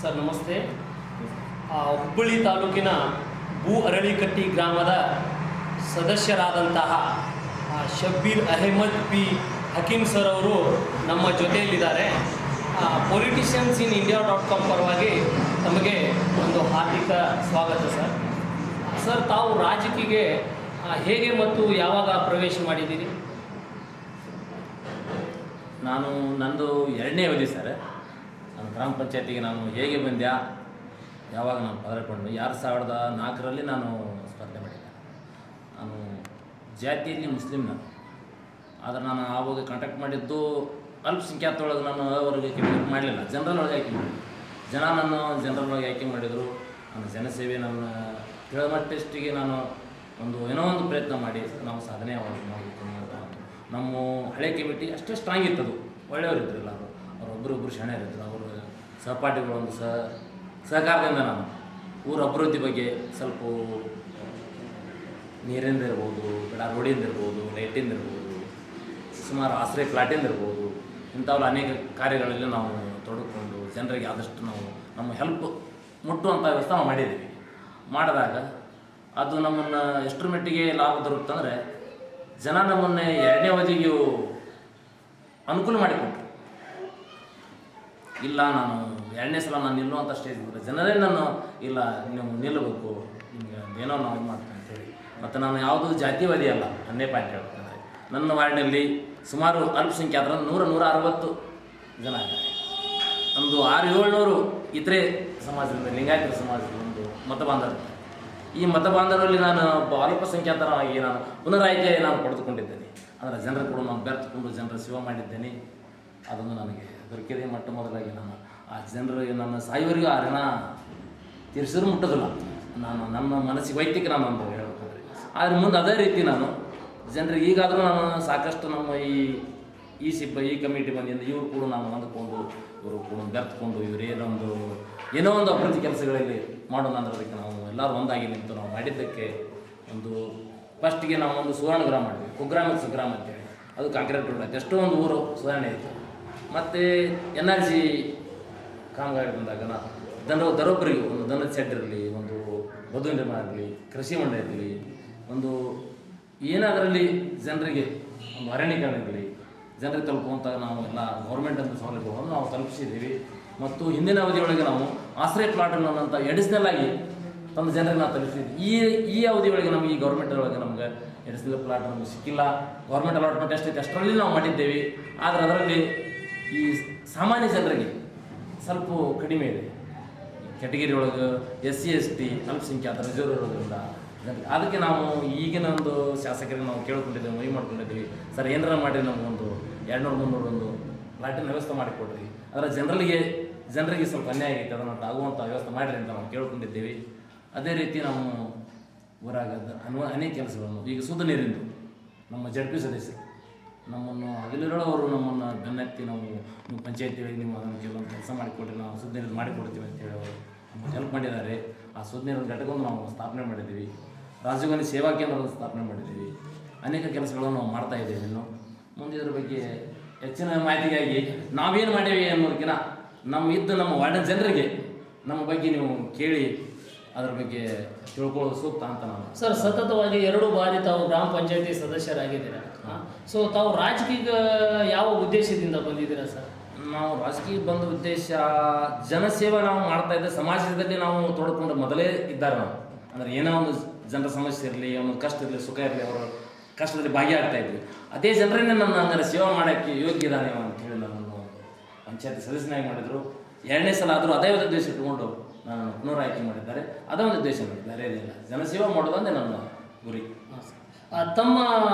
Sir ನಮಸ್ತೆ. ಹುಬ್ಬಳ್ಳಿ ತಾಲೂಕಿನ ಭೂ ಅರಳಿಕಟ್ಟಿ ಗ್ರಾಮದ ಸದಸ್ಯರಾದಂತಹ ಶಬ್ಬೀರ್ ಅಹಮದ್ ಪಿ ಹಕೀಮ್ ಸರ್ ಅವರು ನಮ್ಮ ಜೊತೆಯಲ್ಲಿದ್ದಾರೆ. politiciansinIndia.com ಪರವಾಗಿ ತಮಗೆ ಒಂದು ಹಾರ್ದಿಕ ಸ್ವಾಗತ ಸರ್. ಸರ್, ತಾವು ರಾಜಕೀಯಕ್ಕೆ ಹೇಗೆ ಮತ್ತು ಯಾವಾಗ ಪ್ರವೇಶ ಮಾಡಿದ್ದೀರಿ? ನಂದು ಎರಡನೇ ಅವಧಿ ಸರ್. ನಾನು ಗ್ರಾಮ ಪಂಚಾಯತಿಗೆ ನಾನು ಹೇಗೆ ಬಂದ್ಯಾ, ಯಾವಾಗ ನಾನು ಪದರಕೊಂಡು 2004ರಲ್ಲಿ ನಾನು ಸ್ಪರ್ಧೆ ಮಾಡಿದ್ದೆ. ನಾನು ಜಾತಿಯಲ್ಲಿ ಮುಸ್ಲಿಂ ಆದರೆ ನಾನು ಆವಾಗ ಕಾಂಟ್ಯಾಕ್ಟ್ ಮಾಡಿದ್ದು ಅಲ್ಪಸಂಖ್ಯಾತೊಳಗೆ ನಾನು ಅವರಿಗೆ ಮಾಡಲಿಲ್ಲ, ಜನರಲ್ ಒಳಗೆ ಆಯ್ಕೆ ಮಾಡಿದೆ. ನನ್ನ ಜನರಲ್ ಒಳಗೆ ಆಯ್ಕೆ ಮಾಡಿದರು. ನನ್ನ ಜನಸೇವೆ ನನ್ನ ತಿಳಮಟ್ಟಿಗೆ ನಾನು ಏನೋ ಒಂದು ಪ್ರಯತ್ನ ಮಾಡಿ ನಾವು ಸಾಧನೆ ಮಾಡಬೇಕು. ನಮ್ಮ ಹಳೆ ಕಮಿಟಿ ಅಷ್ಟೇ ಸ್ಟ್ರಾಂಗ್ ಇತ್ತದು, ಒಳ್ಳೆಯವರಿದ್ದರು ಎಲ್ಲರೂ. ಅವರೊಬ್ಬರೊಬ್ಬರು ಶಾಣೆಯರಿದ್ದರು. ಅವರು ಸಹಪಾಠಿಗಳು ಒಂದು ಸಹಕಾರದಿಂದ ನಾನು ಊರ ಅಭಿವೃದ್ಧಿ ಬಗ್ಗೆ ಸ್ವಲ್ಪ ನೀರಿಂದ ಇರ್ಬೋದು, ರೋಡಿಂದ ಇರ್ಬೋದು, ಲೈಟಿಂದ ಇರ್ಬೋದು, ಸುಮಾರು ಆಶ್ರಯ ಪ್ಲಾಟಿಂದ ಇರ್ಬೋದು, ಇಂಥವೆಲ್ಲ ಅನೇಕ ಕಾರ್ಯಗಳಲ್ಲಿ ನಾವು ತೊಡಗಿಕೊಂಡು ಜನರಿಗೆ ಆದಷ್ಟು ನಾವು ನಮ್ಮ ಹೆಲ್ಪ್ ಮುಟ್ಟುವಂಥ ವ್ಯವಸ್ಥೆ ನಾವು ಮಾಡಿದ್ದೀವಿ. ಮಾಡಿದಾಗ ಅದು ನಮ್ಮನ್ನು ಎಷ್ಟರ ಮಟ್ಟಿಗೆ ಲಾಭ ದೊರಕುತ್ತಂದರೆ, ಜನ ನಮ್ಮನ್ನೇ ಎರಡನೇ ಅವಧಿಗೂ ಅನುಕೂಲ ಮಾಡಿಕೊಟ್ರು. ಇಲ್ಲ, ನಾನು ಎರಡನೇ ಸಲ ನಾನು ನಿಲ್ಲುವಂಥ ಸ್ಟೇಜ್ ಇದ್ದರೆ ಜನರೇ ನಾನು ಇಲ್ಲ ನೀವು ನಿಲ್ಲಬೇಕು, ನಿಮಗೆ ಏನೋ ನಾವು ಇದು ಮಾಡ್ತೀನಿ ಅಂತೇಳಿ. ಮತ್ತು ನಾನು ಯಾವುದೂ ಜಾತಿವಾದಿ ಅಲ್ಲ. ಅನ್ನೇ ಪಾಯಿಂಟ್ ಹೇಳ್ಬೇಕಂದ್ರೆ ನನ್ನ ವಾರ್ಡ್ನಲ್ಲಿ ಸುಮಾರು ಅಲ್ಪಸಂಖ್ಯಾತರ 160 ಜನ ಇದ್ದಾರೆ. ಒಂದು 600-700 ಇತರೆ ಸಮಾಜದಿಂದ, ಲಿಂಗಾಯತರ ಸಮಾಜದ ಒಂದು ಮತಬಾಂಧವರು. ಈ ಮತಬಾಂಧವರಲ್ಲಿ ನಾನು ಅಲ್ಪಸಂಖ್ಯಾತರಾಗಿ ನಾನು ಪುನರಾಯ್ಕೆ ನಾನು ಪಡೆದುಕೊಂಡಿದ್ದೇನೆ. ಅಂದರೆ ಜನರು ಕೂಡ ನಾನು ಬೆರೆತುಕೊಂಡು ಜನರ ಸೇವೆ ಮಾಡಿದ್ದೇನೆ. ಅದೊಂದು ನನಗೆ ದೊರಕಿದೆ. ಮೊದಲಾಗಿ ನಾನು ಆ ಜನರಿಗೆ ನನ್ನ ಸಾಯುವವರೆಗೂ ಆ ಋಣ ತೀರಿಸಿದ್ರು ಮುಟ್ಟೋದಿಲ್ಲ. ನನ್ನ ಮನಸ್ಸಿಗೆ ವೈಯಕ್ತಿಕ ನಾನು ಒಂದು ಹೇಳ್ಬೇಕಂದ್ರೆ. ಆದರೆ ಮುಂದೆ ಅದೇ ರೀತಿ ನಾನು ಜನರಿಗೆ ಈಗಾದರೂ ನಾನು ಸಾಕಷ್ಟು ನಮ್ಮ ಈ ಕಮಿಟಿ ಬಂದಿಂದ ಇವರು ಕೂಡ ನಾನು ಹೊಂದ್ಕೊಂಡು, ಇವರು ಕೂಡ ಬೆರೆತ್ಕೊಂಡು ಏನೋ ಒಂದು ಅಭಿವೃದ್ಧಿ ಕೆಲಸಗಳಲ್ಲಿ ಮಾಡೋಣ ಅನ್ನೋದಕ್ಕೆ ನಾವು ಎಲ್ಲರೂ ಒಂದಾಗಿ ನಿಂತು ನಾವು ಮಾಡಿದ್ದಕ್ಕೆ ಫಸ್ಟಿಗೆ ನಾವು ಒಂದು ಸುವರ್ಣ ಗ್ರಾಮ ಮಾಡಿದ್ವಿ. ಕುಗ್ರಾಮಕ್ಕೆ ಸುಗ್ರಾಮ ಅಂತೇಳಿ, ಅದು ಕಾಂಕ್ರೀಟ್ ರೋಡ್ ಆಯ್ತು. ಎಷ್ಟೋ ಒಂದು ಊರು ಸುಧಾರಣೆ ಆಯಿತು. ಮತ್ತು NRG ಕಾಮಗಾರಿ ಬಂದಾಗ ದರೊಬ್ಬರಿಗೆ ಒಂದು ದನದ ಶೆಡ್ ಇರಲಿ, ಒಂದು ಬದು ನಿರ್ಮಾಣ ಇರಲಿ, ಕೃಷಿ ಹೊಂಡ ಇರಲಿ, ಏನಾದರಲ್ಲಿ ಜನರಿಗೆ ಒಂದು ಅರಣ್ಯೀಕರಣ ಇರಲಿ, ಜನರಿಗೆ ತಲುಪುವಂಥ ನಾವು ಎಲ್ಲ ಗೌರ್ಮೆಂಟ್ ಅಂತ ಸೌಲಭ್ಯಗಳನ್ನು ನಾವು ತಲುಪಿಸಿದ್ದೀವಿ. ಮತ್ತು ಹಿಂದಿನ ಅವಧಿಯೊಳಗೆ ನಾವು ಆಶ್ರಯ ಪ್ಲಾಟನ್ನು ಅಂತ ಎಡಿಷ್ನಲ್ ಆಗಿ ತಂದು ಜನರಿಗೆ ನಾವು ತಲುಪಿಸಿದ್ವಿ. ಈ ಅವಧಿಯೊಳಗೆ ನಮಗೆ ಈ ಗೌರ್ಮೆಂಟ್ ಒಳಗೆ ನಮಗೆ ಎಡಿಷ್ನಲ್ ಪ್ಲಾಟ್ ನಮಗೆ ಸಿಕ್ಕಿಲ್ಲ. ಗೌರ್ಮೆಂಟ್ ಅಲಾಟ್ಮೆಂಟ್ ಎಷ್ಟೈತೆ ಅಷ್ಟರಲ್ಲಿ ನಾವು ಮಾಡಿದ್ದೇವೆ. ಆದರೆ ಅದರಲ್ಲಿ ಈ ಸಾಮಾನ್ಯ ಜನರಿಗೆ ಸ್ವಲ್ಪ ಕಡಿಮೆ ಇದೆ. ಕೆಟಗಿರಿ ಒಳಗೆ SC ST ಅಲ್ಪಸಂಖ್ಯಾತ ರಿಸರ್ವ್ ಇರೋದ್ರಿಂದ ಅದಕ್ಕೆ ನಾವು ಈಗಿನ ಒಂದು ಶಾಸಕರಿಗೆ ನಾವು ಕೇಳ್ಕೊಂಡಿದ್ದೇವೆ, ಮನವಿ ಮಾಡ್ಕೊಂಡಿದ್ದೀವಿ. ಸರ್, ಏನಾರ ಮಾಡಿ ನಮಗೊಂದು 200-300 ಒಂದು ಪ್ಲಾಟಿನ ವ್ಯವಸ್ಥೆ ಮಾಡಿಕೊಡ್ರಿ. ಅದರ ಜನರಿಗೆ ಸ್ವಲ್ಪ ಅನ್ಯಾಯ ಆಗೈತೆ, ಅದನ್ನು ಆಗುವಂಥ ವ್ಯವಸ್ಥೆ ಮಾಡಿರಿ ಅಂತ ನಾವು ಕೇಳ್ಕೊಂಡಿದ್ದೀವಿ. ಅದೇ ರೀತಿ ನಾವು ಊರಾಗ ಅನೇಕ ಕೆಲಸಗಳನ್ನು ಈಗ ಶುದ್ಧ ನೀರಿಂದು ನಮ್ಮ ZP ಸದಸ್ಯರು ನಮ್ಮನ್ನು ಹಗಲಿರೋಳು ನಮ್ಮನ್ನು ಬೆನ್ನತ್ತಿ ನೀವು ಪಂಚಾಯತಿಗಳಿಗೆ ನೀವು ಅದನ್ನು ಕೆಲವೊಂದು ಕೆಲಸ ಮಾಡಿಕೊಡ್ರಿ, ನಾವು ಶುದ್ಧ ನೀರು ಮಾಡಿಕೊಡ್ತೀವಿ ಅಂತೇಳಿ ಅವರು ನಮಗೆ ಹೆಲ್ಪ್ ಮಾಡಿದ್ದಾರೆ. ಆ ಶುದ್ಧ ನೀರಿನ ಘಟಕವನ್ನು ನಾವು ಸ್ಥಾಪನೆ ಮಾಡಿದ್ದೀವಿ. ರಾಜೀವ್ ಗಾಂಧಿ ಸೇವಾ ಕೇಂದ್ರವನ್ನು ಸ್ಥಾಪನೆ ಮಾಡಿದ್ದೀವಿ. ಅನೇಕ ಕೆಲಸಗಳನ್ನು ನಾವು ಮಾಡ್ತಾಯಿದ್ದೇವೆ. ಇನ್ನು ಮುಂದೆ ಇದರ ಬಗ್ಗೆ ಹೆಚ್ಚಿನ ಮಾಹಿತಿಗಾಗಿ ನಾವೇನು ಮಾಡೇವಿ ಅನ್ನೋದಕ್ಕಿಂತ ನಮ್ಮ ವಾರ್ಡಿನ ಜನರಿಗೆ ನಮ್ಮ ಬಗ್ಗೆ ನೀವು ಕೇಳಿ ಅದರ ಬಗ್ಗೆ ತಿಳ್ಕೊಳ್ಳೋದು ಸೂಕ್ತ ಅಂತ ನಾನು. ಸರ್, ಸತತವಾಗಿ 2 ಬಾರಿ ತಾವು ಗ್ರಾಮ ಪಂಚಾಯತಿ ಸದಸ್ಯರಾಗಿದ್ದೀರಾ. ಸೊ ತಾವು ರಾಜಕೀಯ ಯಾವ ಉದ್ದೇಶದಿಂದ ಬಂದಿದ್ದೀರಾ ಸರ್? ನಾವು ರಾಜಕೀಯ ಬಂದ ಉದ್ದೇಶ ಜನಸೇವೆ ನಾವು ಮಾಡ್ತಾ ಇದ್ದ ಸಮಾಜದಲ್ಲಿ ನಾವು ತೊಡ್ಕೊಂಡು ಮೊದಲೇ ಇದ್ದಾರೆ. ನಾವು ಅಂದರೆ ಏನೋ ಒಂದು ಜನರ ಸಮಸ್ಯೆ ಇರಲಿ, ಒಂದು ಕಷ್ಟ ಇರಲಿ, ಸುಖ ಇರಲಿ, ಅವರ ಕಷ್ಟದಲ್ಲಿ ಭಾಗಿಯಾಗ್ತಾ ಇದ್ವಿ. ಅದೇ ಜನರನ್ನೇ ನನ್ನ ಹಂಗಾರೆ ಸೇವೆ ಮಾಡೋಕ್ಕೆ ಯೋಗ್ಯ ಇದ್ದಾನೆ ಅಂತೇಳಿ ನನ್ನನ್ನು ಪಂಚಾಯತಿ ಸದಸ್ಯನಾಗಿ ಮಾಡಿದರು. 2ನೇ ಸಲ ಆದರೂ ಅದೇ ಒಂದು ಉದ್ದೇಶ ಇಟ್ಕೊಂಡು ನಾನು ಪುನರಾಯ್ಕೆ ಮಾಡಿದ್ದಾರೆ. ಅದೇ ಒಂದು ಉದ್ದೇಶ ಬೇರೆ ಏನಿಲ್ಲ, ಜನಸೇವೆ ಮಾಡೋದಂದ್ರೆ ನನ್ನ ಗುರಿ. ತಮ್ಮ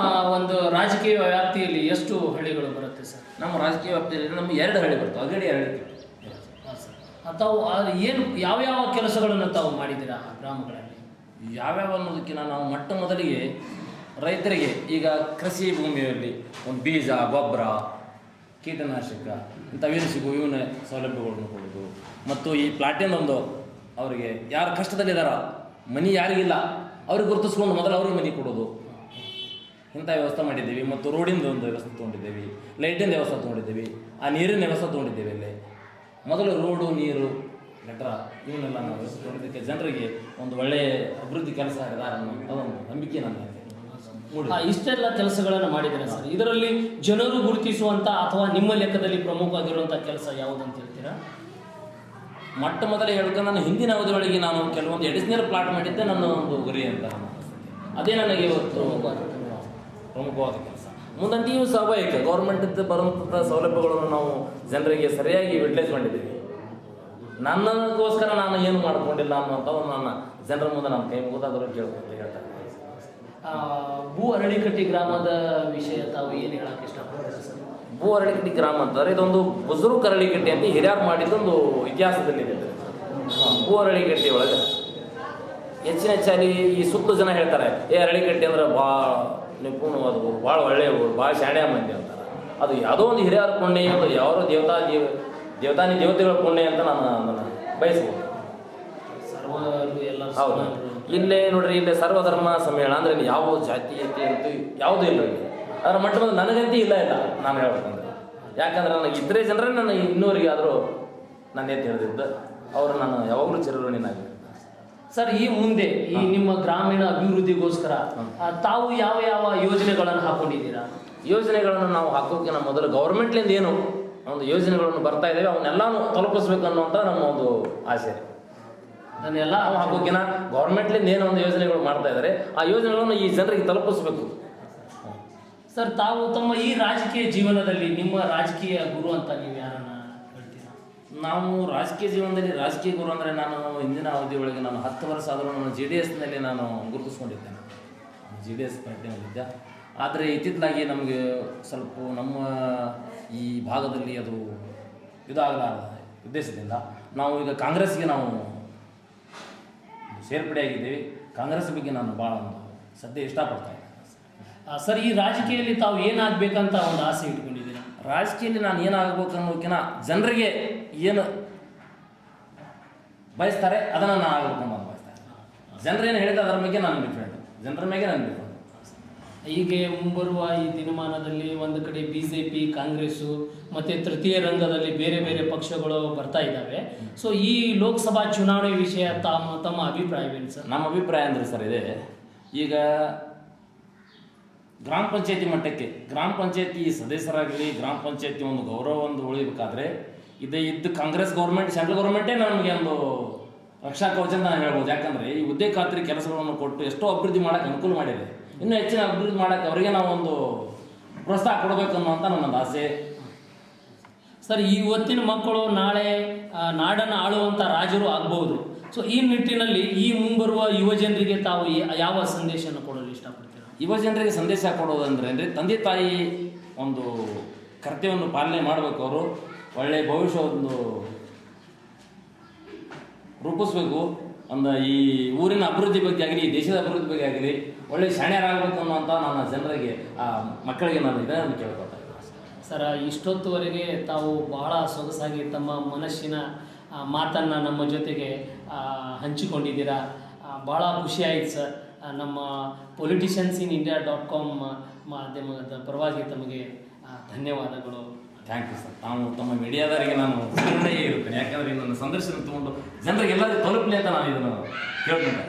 ಒಂದು ರಾಜಕೀಯ ವ್ಯಾಪ್ತಿಯಲ್ಲಿ ಎಷ್ಟು ಹಳ್ಳಿಗಳು ಬರುತ್ತೆ ಸರ್? ನಮ್ಮ ರಾಜಕೀಯ ವ್ಯಾಪ್ತಿಯಲ್ಲಿ ನಮಗೆ 2 ಹಳ್ಳಿ ಬರ್ತವೆ. ಅಗಡಿ 2 ತಾವು ಏನು ಯಾವ್ಯಾವ ಕೆಲಸಗಳನ್ನು ತಾವು ಮಾಡಿದ್ದೀರಾ ಗ್ರಾಮಗಳಲ್ಲಿ? ಯಾವ್ಯಾವ ಅನ್ನೋದಕ್ಕಿಂತ ನಾವು ಮೊದಲಿಗೆ ರೈತರಿಗೆ ಈಗ ಕೃಷಿ ಭೂಮಿಯಲ್ಲಿ ಒಂದು ಬೀಜ, ಗೊಬ್ಬರ, ಕೀಟನಾಶಕ ಇಂಥವೇನು ಸಿಗುವ ಇವನ್ನ ಸೌಲಭ್ಯಗಳನ್ನು ಕೊಡೋದು. ಮತ್ತು ಈ ಪ್ಲಾಟಿನ ಅವರಿಗೆ ಯಾರು ಕಷ್ಟದಲ್ಲಿದ್ದಾರೋ, ಮನೆ ಯಾರಿಗಿಲ್ಲ ಅವ್ರಿಗೆ ಗುರುತಿಸ್ಕೊಂಡು ಮೊದಲು ಅವ್ರಿಗೆ ಮನೆ ಕೊಡೋದು, ಇಂಥ ವ್ಯವಸ್ಥೆ ಮಾಡಿದ್ದೀವಿ. ಮತ್ತು ರೋಡಿಂದ ಒಂದು ವ್ಯವಸ್ಥೆ ತೊಗೊಂಡಿದ್ದೇವೆ, ಲೈಟಿನ ವ್ಯವಸ್ಥೆ ತೊಗೊಂಡಿದ್ದೀವಿ, ಆ ನೀರಿನ ವ್ಯವಸ್ಥೆ ತೊಗೊಂಡಿದ್ದೇವೆ. ಅಲ್ಲೇ ಮೊದಲು ರೋಡು, ನೀರು ಲೆಟರ್ ಇವನ್ನೆಲ್ಲ ನಾವು ಇದಕ್ಕೆ ಜನರಿಗೆ ಒಂದು ಒಳ್ಳೆಯ ಅಭಿವೃದ್ಧಿ ಕೆಲಸ ಆಗಿದೆ ಅನ್ನೋ ಒಂದು ನಂಬಿಕೆ ನನ್ನ ಮೂಡಿದೆ. ಇಷ್ಟೆಲ್ಲ ಕೆಲಸಗಳನ್ನು ಮಾಡಿದ್ದಾರೆ ಸರ್. ಇದರಲ್ಲಿ ಜನರು ಗುರುತಿಸುವಂಥ ಅಥವಾ ನಿಮ್ಮ ಲೆಕ್ಕದಲ್ಲಿ ಪ್ರಮುಖವಾಗಿರುವಂಥ ಕೆಲಸ ಯಾವುದಂತ ಹೇಳ್ತೀರಾ? ಮೊಟ್ಟ ಮೊದಲೇ ಹೇಳ್ಕೊಂಡು ನಾನು ಹಿಂದಿನ ಅವಧಿಯೊಳಗೆ ನಾನು ಕೆಲವೊಂದು ಎಡಿಷನಲ್ ಪ್ಲಾಟ್ ಮಾಡಿದ್ದೆ ನನ್ನ ಒಂದು ಗುರಿ ಅಂತ. ಅದೇ ನನಗೆ ಇವತ್ತು ಪ್ರಮುಖವಾದ ಕೆಲಸ. ಮುಂದಂತೆಯೂ ಸ್ವಾಭಾವಿಕ ಗೌರ್ಮೆಂಟಿಂದ ಬರುವಂಥ ಸೌಲಭ್ಯಗಳನ್ನು ನಾವು ಜನರಿಗೆ ಸರಿಯಾಗಿ ಯುಟಿಲೈಸ್ ಮಾಡಿದ್ದೀವಿ. ನನ್ನಗೋಸ್ಕರ ನಾನು ಏನು ಮಾಡ್ಕೊಂಡಿಲ್ಲ ಅನ್ನೋಂಥವು ನನ್ನ ಜನರ ಮುಂದೆ ನಮ್ಮ ಕೈ ಮುಗಿದಾದರೂ ಕೇಳ್ಕೊಂತ ಹೇಳ್ತಾರೆ. ಭೂ ಅರಳಿಕಟ್ಟಿ ಗ್ರಾಮದ ವಿಷಯ ತಾವು ಏನು ಹೇಳಕ್ಕೆ ಇಷ್ಟಪಡ್ತೀರಾ ಸರ್? ಭೂ ಅರಳಿಕಟ್ಟಿ ಗ್ರಾಮ ಅಂತಂದರೆ ಇದೊಂದು ಬುಜುರ್ಗ್ ಅರಳಿಕಟ್ಟಿ ಅಂತ ಹಿರಿಯರು ಮಾಡಿದ್ದೊಂದು ಇತಿಹಾಸದಲ್ಲಿದೆ. ಭೂ ಅರಳಿಕಟ್ಟಿ ಒಳಗೆ ಹೆಚ್ಚಾಗಿ ಈ ಸುತ್ತು ಜನ ಹೇಳ್ತಾರೆ, ಅರಳಿಕಟ್ಟಿ ಅಂದ್ರೆ ಭಾಳ ನಿಪುಣವಾದ ಊರು, ಭಾಳ ಒಳ್ಳೆಯ ಊರು, ಭಾಳ ಶಾಣ್ಯ ಮಂದಿ ಅಂತಾರೆ. ಅದು ಯಾವುದೋ ಒಂದು ಹಿರಿಯರ ಪುಣ್ಯ, ಅದು ಯಾರೋ ದೇವತೆಗಳ ಪುಣ್ಯ ಅಂತ ನಾನು ಬಯಸ್ಬೋದು. ಹೌದು, ಇಲ್ಲೇ ನೋಡ್ರಿ, ಇಲ್ಲೇ ಸರ್ವಧರ್ಮ ಸಮ್ಮೇಳನ ಅಂದರೆ ಇಲ್ಲಿ ಯಾವ ಜಾತೀಯತೆ ಅಂತೂ ಯಾವುದೂ ಇಲ್ಲ. ಅದರ ಮಟ್ಟದಲ್ಲಿ ನನಗಂತೂ ಇಲ್ಲ ನಾನು ಹೇಳ್ಬೇಕಂದ್ರೆ. ಯಾಕಂದ್ರೆ ನನಗೆ ಇತರೆ ಜನರೇ ನನ್ನ ಇನ್ನೂರಿಗೆ ಆದರೂ ನಾನು ಎತ್ತಿ ಹೇಳಿದ್ದು, ಅವರು ನಾನು ಯಾವಾಗಲೂ ಚಿರಋಣಿನಾಗಿ. ಸರ್, ಈ ಮುಂದೆ ಈ ನಿಮ್ಮ ಗ್ರಾಮೀಣ ಅಭಿವೃದ್ಧಿಗೋಸ್ಕರ ತಾವು ಯಾವ ಯಾವ ಯೋಜನೆಗಳನ್ನು ಹಾಕೊಂಡಿದ್ದೀರಾ? ಯೋಜನೆಗಳನ್ನು ನಾವು ಹಾಕೋಕ್ಕಿಂತ ಮೊದಲು ಗೌರ್ಮೆಂಟ್ಲಿಂದ ಏನು ಒಂದು ಯೋಜನೆಗಳನ್ನು ಬರ್ತಾ ಇದ್ದಾವೆ ಅವನ್ನೆಲ್ಲನೂ ತಲುಪಿಸ್ಬೇಕು ಅನ್ನುವಂಥ ನಮ್ಮ ಒಂದು ಆಸೆ. ಅದನ್ನೆಲ್ಲ ನಾವು ಹಾಕೋಕ್ಕಿಂತ ಗೌರ್ಮೆಂಟ್ಲಿಂದ ಏನು ಒಂದು ಯೋಜನೆಗಳು ಮಾಡ್ತಾ ಇದ್ದಾರೆ ಆ ಯೋಜನೆಗಳನ್ನು ಈ ಜನರಿಗೆ ತಲುಪಿಸ್ಬೇಕು. ಸರ್, ತಾವು ತಮ್ಮ ಈ ರಾಜಕೀಯ ಜೀವನದಲ್ಲಿ ನಿಮ್ಮ ರಾಜಕೀಯ ಗುರು ಅಂತ ನೀವು ಯಾರನ್ನ ಹೇಳ್ತೀರಾ? ನಾವು ರಾಜಕೀಯ ಜೀವನದಲ್ಲಿ ರಾಜಕೀಯ ಗುರು ಅಂದರೆ ನಾನು ಹಿಂದಿನ ಅವಧಿಯೊಳಗೆ ನಾನು 10 ವರ್ಷ ಆದರೂ ನಾನು JDS ನಲ್ಲಿ ನಾನು ಗುರುತಿಸ್ಕೊಂಡಿದ್ದೇನೆ. JDS ಪಾರ್ಟಿನಲ್ಲಿದ್ದೆ. ಆದರೆ ಇತ್ತಿತ್ತಲಾಗಿ ನಮಗೆ ಸ್ವಲ್ಪ ನಮ್ಮ ಈ ಭಾಗದಲ್ಲಿ ಅದು ಇದಾಗಲಾರದ ಉದ್ದೇಶದಿಂದ ನಾವು ಈಗ ಕಾಂಗ್ರೆಸ್ಗೆ ನಾವು ಸೇರ್ಪಡೆಯಾಗಿದ್ದೀವಿ. ಕಾಂಗ್ರೆಸ್ ಬಗ್ಗೆ ನಾನು ಭಾಳ ಒಂದು ಸದ್ಯ ಇಷ್ಟಪಡ್ತಾ ಇದ್ದೀನಿ. ಸರ್, ಈ ರಾಜಕೀಯದಲ್ಲಿ ತಾವು ಏನಾಗಬೇಕಂತ ಒಂದು ಆಸೆ ಇಟ್ಕೊಂಡಿದ್ದೀರಾ? ರಾಜಕೀಯದಲ್ಲಿ ನಾನು ಏನಾಗಬೇಕು ಅನ್ನೋದಕ್ಕಿಂತ ಜನರಿಗೆ ಏನು ಬಯಸ್ತಾರೆ ಅದನ್ನು ನಾನು ಆಗಬೇಕು ಅನ್ನೋದು ಬಯಸ್ತಾರೆ. ಜನರೇನು ಹೇಳಿದ ಅದರ ಬಗ್ಗೆ ನಾನು ಡಿಫ್ರೆಂಟ್, ಜನರ ಮೇಲೆ ನಾನು ಡಿಫ್ರೆಂಟ್. ಹೀಗೆ ಮುಂಬರುವ ಈ ದಿನಮಾನದಲ್ಲಿ ಒಂದು ಕಡೆ BJP, ಕಾಂಗ್ರೆಸ್ಸು ಮತ್ತು ತೃತೀಯ ರಂಗದಲ್ಲಿ ಬೇರೆ ಬೇರೆ ಪಕ್ಷಗಳು ಬರ್ತಾ ಇದ್ದಾವೆ. ಸೊ ಈ ಲೋಕಸಭಾ ಚುನಾವಣೆ ವಿಷಯ ತಮ್ಮ ಅಭಿಪ್ರಾಯವೇನು ಸರ್? ನಮ್ಮ ಅಭಿಪ್ರಾಯ ಅಂದರೆ ಸರ್ ಇದೆ, ಈಗ ಗ್ರಾಮ ಪಂಚಾಯತಿ ಮಟ್ಟಕ್ಕೆ ಗ್ರಾಮ ಪಂಚಾಯತಿ ಸದಸ್ಯರಾಗಲಿ ಗ್ರಾಮ ಪಂಚಾಯತಿ ಒಂದು ಗೌರವವನ್ನು ಉಳಿಬೇಕಾದ್ರೆ ಇದ್ದು ಕಾಂಗ್ರೆಸ್ ಗೌರ್ಮೆಂಟ್, ಸೆಂಟ್ರಲ್ ಗೌರ್ಮೆಂಟೇ ನಮಗೆ ಒಂದು ರಕ್ಷಾ ಕವಚ ಅಂತ ನಾನು ಹೇಳ್ಬೋದು. ಯಾಕಂದರೆ ಈ ಹುದ್ದೆ ಖಾತ್ರಿ ಕೆಲಸಗಳನ್ನು ಕೊಟ್ಟು ಎಷ್ಟೋ ಅಭಿವೃದ್ಧಿ ಮಾಡೋಕ್ಕೆ ಅನುಕೂಲ ಮಾಡಿದೆ. ಇನ್ನೂ ಹೆಚ್ಚಿನ ಅಭಿವೃದ್ಧಿ ಮಾಡೋಕ್ಕೆ ಅವರಿಗೆ ನಾವು ಒಂದು ಪ್ರೋತ್ಸಾಹ ಕೊಡಬೇಕು ಅನ್ನುವಂಥ ನನ್ನೊಂದು ಆಸೆ. ಸರ್, ಇವತ್ತಿನ ಮಕ್ಕಳು ನಾಳೆ ನಾಡನ್ನು ಆಳುವಂಥ ರಾಜರು ಆಗ್ಬೋದು. ಸೊ ಈ ನಿಟ್ಟಿನಲ್ಲಿ ಈ ಮುಂಬರುವ ಯುವ ಜನರಿಗೆ ತಾವು ಯಾವ ಸಂದೇಶವನ್ನು ಕೊಡಲು ಇಷ್ಟಪಡ್ತೀರಾ? ಯುವ ಜನರಿಗೆ ಸಂದೇಶ ಕೊಡೋದಂದರೆ ತಂದೆ ತಾಯಿ ಒಂದು ಕರ್ತವ್ಯವನ್ನು ಪಾಲನೆ ಮಾಡಬೇಕು. ಅವರು ಒಳ್ಳೆಯ ಭವಿಷ್ಯವನ್ನು ರೂಪಿಸ್ಬೇಕು. ಈ ಊರಿನ ಅಭಿವೃದ್ಧಿ ಬಗ್ಗೆ ಆಗಲಿ ದೇಶದ ಅಭಿವೃದ್ಧಿ ಬಗ್ಗೆ ಆಗಲಿ ಒಳ್ಳೆಯ ಶಾಣ್ಯರಾಗಬೇಕು ಅನ್ನುವಂಥ ನನ್ನ ಜನರಿಗೆ ಮಕ್ಕಳಿಗೆ ನಾನು ಇದನ್ನು ಕೇಳ್ಕೊಳ್ತಾ ಇದ್ದೀನಿ. ಸರ್, ಇಷ್ಟೊತ್ತುವರೆಗೆ ತಾವು ಬಹಳ ಸೊಗಸಾಗಿ ತಮ್ಮ ಮನಸ್ಸಿನ ಮಾತನ್ನು ನಮ್ಮ ಜೊತೆಗೆ ಹಂಚಿಕೊಂಡಿದ್ದೀರಾ. ಭಾಳ ಖುಷಿಯಾಯಿತು ಸರ್. ನಮ್ಮ politiciansinIndia.com ಮಾಧ್ಯಮದ ಪರವಾಗಿ ತಮಗೆ ಧನ್ಯವಾದಗಳು. Thank you sir. ನಾನು ತಮ್ಮ ಮೀಡಿಯಾದವರಿಗೆ ನಾನು ಇರುತ್ತೇನೆ. ಯಾಕಂದರೆ ನನ್ನ ಸಂದರ್ಶನ ತೊಗೊಂಡು ಜನರಿಗೆ ಎಲ್ಲರಿಗೂ ತಲುಪಲಿ ಅಂತ ನಾನು ಇದನ್ನು ಕೇಳ್ಕೊಂಡೆ.